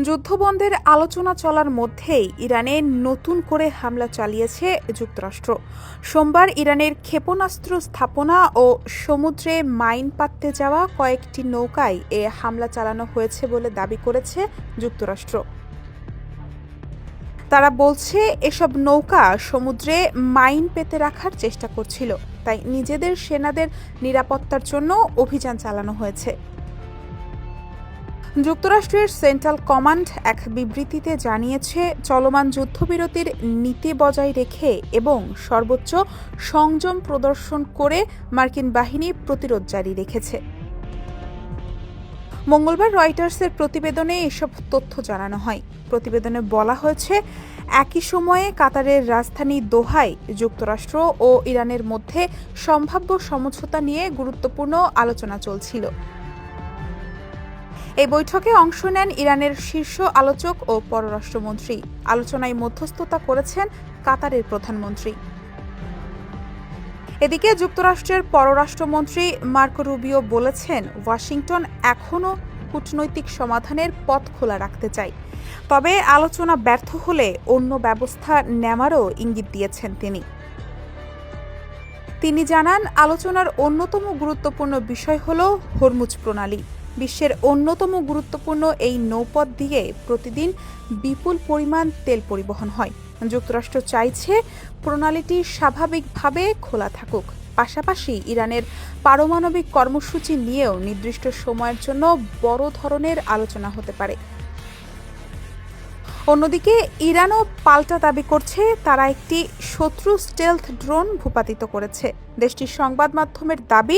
যুদ্ধবন্ধের আলোচনা চলার মধ্যেই ইরানে নতুন করে হামলা চালিয়েছে যুক্তরাষ্ট্র। সোমবার ইরানের ক্ষেপণাস্ত্র স্থাপনা ও সমুদ্রে মাইন পাততে যাওয়া কয়েকটি নৌকায় এ হামলা চালানো হয়েছে বলে দাবি করেছে যুক্তরাষ্ট্র। তারা বলছে এসব নৌকা সমুদ্রে মাইন পেতে রাখার চেষ্টা করছিল, তাই নিজেদের সেনাদের নিরাপত্তার জন্য অভিযান চালানো হয়েছে। যুক্তরাষ্ট্রের সেন্ট্রাল কমান্ড এক বিবৃতিতে জানিয়েছে, চলমান যুদ্ধবিরতির নীতি বজায় রেখে এবং সর্বোচ্চ সংযম প্রদর্শন করে মার্কিন বাহিনী প্রতিরোধ জারি রেখেছে। মঙ্গলবার রয়টার্সের প্রতিবেদনে এসব তথ্য জানানো হয়। প্রতিবেদনে বলা হয়েছে, একই সময়ে কাতারের রাজধানী দোহায় যুক্তরাষ্ট্র ও ইরানের মধ্যে সম্ভাব্য সমঝোতা নিয়ে গুরুত্বপূর্ণ আলোচনা চলছিল। এই বৈঠকে অংশ নেন ইরানের শীর্ষ আলোচক ও পররাষ্ট্রমন্ত্রী। আলোচনায় মধ্যস্থতা করেছেন কাতারের প্রধানমন্ত্রী। এদিকে যুক্তরাষ্ট্রের পররাষ্ট্রমন্ত্রী মার্কো রুবিও বলেছেন, ওয়াশিংটন এখনও কূটনৈতিক সমাধানের পথ খোলা রাখতে চায়, তবে আলোচনা ব্যর্থ হলে অন্য ব্যবস্থা নেওয়ারও ইঙ্গিত দিয়েছেন তিনি জানান, আলোচনার অন্যতম গুরুত্বপূর্ণ বিষয় হল হরমুজ প্রণালী। বিশ্বের অন্যতম গুরুত্বপূর্ণ এই নৌপথ দিয়ে প্রতিদিন বিপুল পরিমাণ তেল পরিবহন হয়। যুক্তরাষ্ট্র চাইছে প্রণালীটি স্বাভাবিকভাবে খোলা থাকুক। পাশাপাশি ইরানের পারমাণবিক কর্মসূচি নিয়েও নির্দিষ্ট সময়ের জন্য বড় ধরনের আলোচনা হতে পারে। অন্যদিকে ইরানও পাল্টা দাবি করছে, তারা একটি শত্রু স্টেলথ ড্রোন ভূপাতিত করেছে। দেশটির সংবাদ মাধ্যমের দাবি,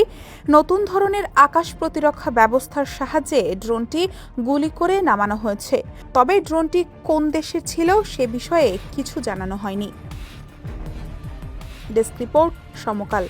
নতুন ধরনের আকাশ প্রতিরক্ষা ব্যবস্থার সাহায্যে ড্রোনটি গুলি করে নামানো হয়েছে। তবে ড্রোনটি কোন দেশের ছিল সে বিষয়ে কিছু জানানো হয়নি। ডেস্ক রিপোর্ট, সমকাল।